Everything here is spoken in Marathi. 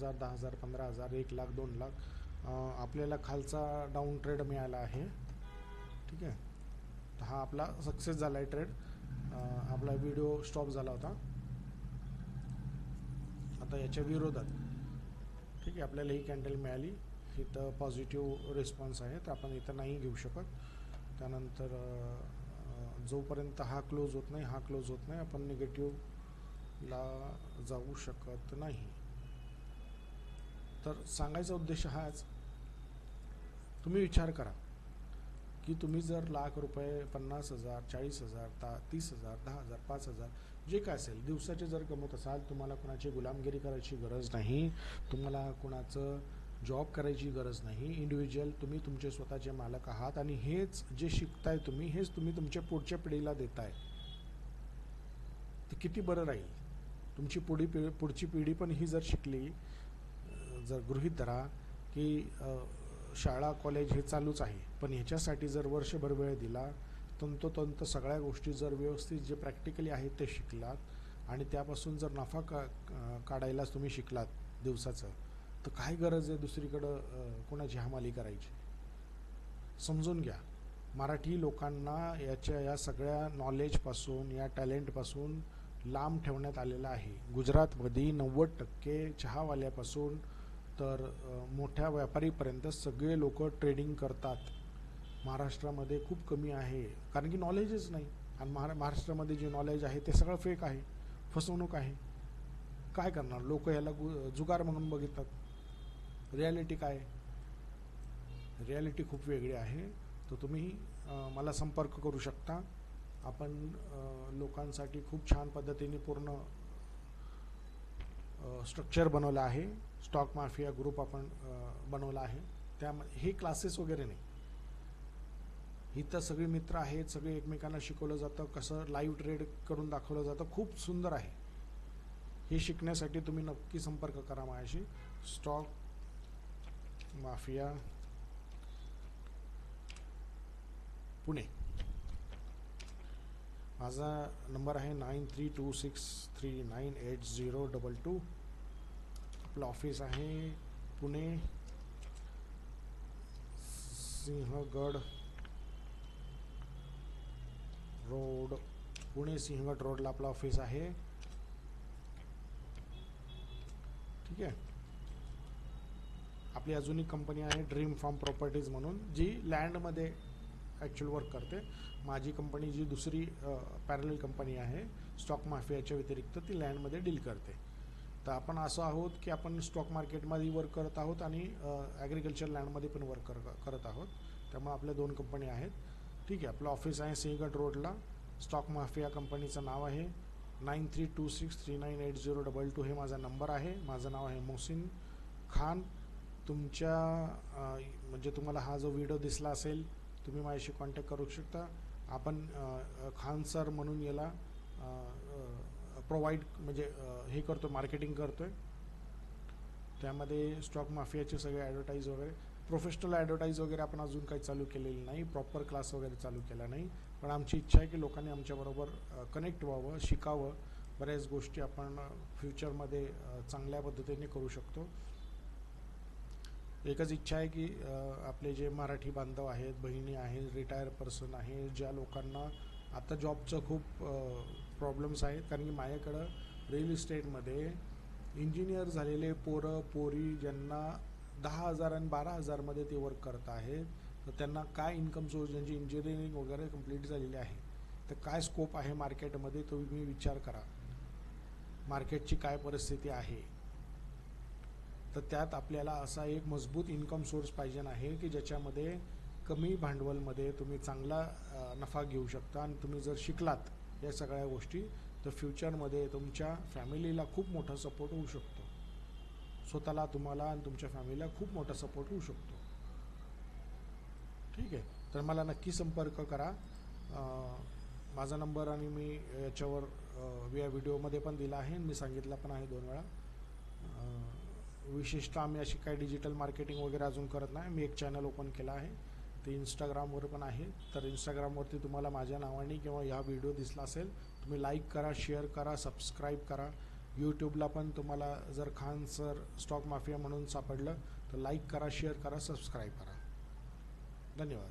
5,000, 10,000, 15,000, 1,00,000, 2,00,000 आपल्याला खालचा डाऊन ट्रेड मिळाला आहे. ठीक आहे, तर हा आपला सक्सेस झाला आहे ट्रेड. आपला व्हिडिओ स्टॉप झाला होता. आता याच्या विरोधात ठीक आहे आपल्याला ही कॅन्डल मिळाली. इथं पॉझिटिव्ह रिस्पॉन्स आहे, तर आपण इथं नाही घेऊ शकत. त्यानंतर जोपर्यंत हा क्लोज होत नाही आपण निगेटिव्हला जाऊ शकत नाही. तर सांगायचा उद्देश हाच, तुम्ही विचार करा की तुम्ही जर लाख रुपये, 50,000, 40,000, 30,000, 10,000, 5,000 जे काय असेल दिवसाचे जर कमवत असाल, तुम्हाला कोणाची गुलामगिरी करायची गरज नाही, तुम्हाला कोणाचं जॉब करायची गरज नाही. इंडिव्हिज्युअल तुम्ही तुमचे स्वतःचे मालक आहात आणि हेच जे शिकताय तुम्ही, हेच तुम्ही तुमच्या पुढच्या पिढीला देताय. तर किती बरं राहील. तुमची पुढची पिढी पण ही जर शिकली, जर गृहीत धरा की शाळा कॉलेज हे चालूच आहे, पण ह्याच्यासाठी जर वर्षभर वेळ दिला, तंतोतंत सगळ्या गोष्टी जर व्यवस्थित जे प्रॅक्टिकली आहेत ते शिकलात आणि त्यापासून जर नफा काढायलाच तुम्ही शिकलात दिवसाचं, तर काय गरज आहे दुसरीकडं कोणाची हमाली करायची. समजून घ्या, मराठी लोकांना या सगळ्या नॉलेजपासून, या टॅलेंटपासून लांब ठेवण्यात आलेलं आहे. गुजरातमध्ये 90% चहावाल्यापासून तर मोठ्या व्यापारीपर्यंत सगळे लोक ट्रेडिंग करतात. महाराष्ट्रामध्ये खूप कमी आहे, कारण की नॉलेजच नाही. आणि महाराष्ट्रामध्ये जे नॉलेज आहे ते सगळं फेक आहे, फसवणूक आहे. काय करणार, लोक याला जुगार म्हणून बघिततात. रिॲलिटी काय, रिॲलिटी खूप वेगळी आहे. तर तुम्ही मला संपर्क करू शकता. आपण लोकांसाठी खूप छान पद्धतीने पूर्ण स्ट्रक्चर बनवलं आहे. स्टॉक माफिया ग्रुप आपण बनवला आहे. त्यामध्ये हे क्लासेस वगैरे नाही, इथं सगळे मित्र आहेत, सगळे एकमेकांना शिकवलं जातं, कसं लाईव्ह ट्रेड करून दाखवलं जातं. खूप सुंदर आहे. हे शिकण्यासाठी तुम्ही नक्की संपर्क करा माझ्याशी. Stock mafia Pune. माझा नंबर आहे 9326398022. आपलं ऑफिस आहे पुणे सिंहगड रोड, पुणे सिंहगड रोडला आपलं ऑफिस आहे. ठीक आहे. आपली अजून एक कंपनी आहे ड्रीम फार्म प्रॉपर्टीज म्हणून, जी लँडमध्ये ॲक्च्युअल वर्क करते. माझी कंपनी जी दुसरी पॅरलल कंपनी आहे स्टॉक माफियाच्या व्यतिरिक्त, ती लँडमध्ये डील करते. तर आपण असं आहोत की आपण स्टॉक मार्केटमध्ये वर्क करत आहोत आणि ॲग्रिकल्चर लँडमध्ये पण वर्क करत आहोत. त्यामुळे आपल्या दोन कंपनी आहेत. ठीक आहे. आपलं ऑफिस आहे सिंहगड रोडला. स्टॉक माफिया कंपनीचं नाव आहे. 9326398022 हे माझा नंबर आहे. माझं नाव आहे मोहसिन खान. तुमच्या म्हणजे तुम्हाला हा जो व्हिडिओ दिसला असेल, तुम्ही माझ्याशी कॉन्टॅक्ट करू शकता. आपण खान सर म्हणून याला प्रोव्हाइड म्हणजे हे करतो, मार्केटिंग करतो आहे. त्यामध्ये स्टॉक माफियाचे सगळे ॲडव्हर्टाईज वगैरे, प्रोफेशनल ॲडव्हर्टाईज वगैरे आपण अजून काही चालू केलेलं नाही, प्रॉपर क्लास वगैरे चालू केला नाही. पण आमची इच्छा आहे की लोकांनी आमच्याबरोबर कनेक्ट व्हावं, शिकावं. बऱ्याच गोष्टी आपण फ्युचरमध्ये चांगल्या पद्धतीने करू शकतो. एकच इच्छा आहे की आपले जे मराठी बांधव आहेत, बहिणी आहेत, रिटायर पर्सन आहे, ज्या लोकांना आता जॉबचं खूप प्रॉब्लेम्स आहेत, कारण की माझ्याकडं रिअल इस्टेटमध्ये इंजिनियर झालेले पोरं पोरी ज्यांना 10,000 आणि 12,000मध्ये ते वर्क करत आहेत, तर त्यांना काय इन्कम सोर्स, ज्यांची इंजिनिअरिंग वगैरे कंप्लीट झालेली आहे, तर काय स्कोप आहे मार्केटमध्ये, तो तुम्ही विचार करा. मार्केटची काय परिस्थिती आहे. तर त्यात आपल्याला असा एक मजबूत इन्कम सोर्स पाहिजे आहे की ज्याच्यामध्ये कमी भांडवलमध्ये तुम्ही चांगला नफा घेऊ शकता. आणि तुम्ही जर शिकलात या सगळ्या गोष्टी, तर फ्युचरमध्ये तुमच्या फॅमिलीला खूप मोठा सपोर्ट होऊ शकतो. स्वतःला, तुम्हाला आणि तुमच्या फॅमिलीला खूप मोठा सपोर्ट होऊ शकतो. ठीक आहे. तर मला नक्की संपर्क करा. माझा नंबर आणि मी याच्यावर या व्हिडिओमध्ये पण दिला आहे, मी सांगितलं पण आहे 2 वेळा. विशेषतः आम्ही अशी काही डिजिटल मार्केटिंग वगैरे अजून करत नाही. मी एक चॅनल ओपन केला आहे, ते इंस्टाग्रामवर पण आहे. तर इंस्टाग्रामवरती तुम्हाला माझ्या नावाने किंवा ह्या व्हिडिओ दिसला असेल, तुम्ही लाईक करा, शेअर करा, सबस्क्राईब करा यूट्यूबला पण तुम्हाला जर खान सर स्टॉक माफिया म्हणून सापडलं तर लाईक करा, शेअर करा, सबस्क्राईब करा. धन्यवाद.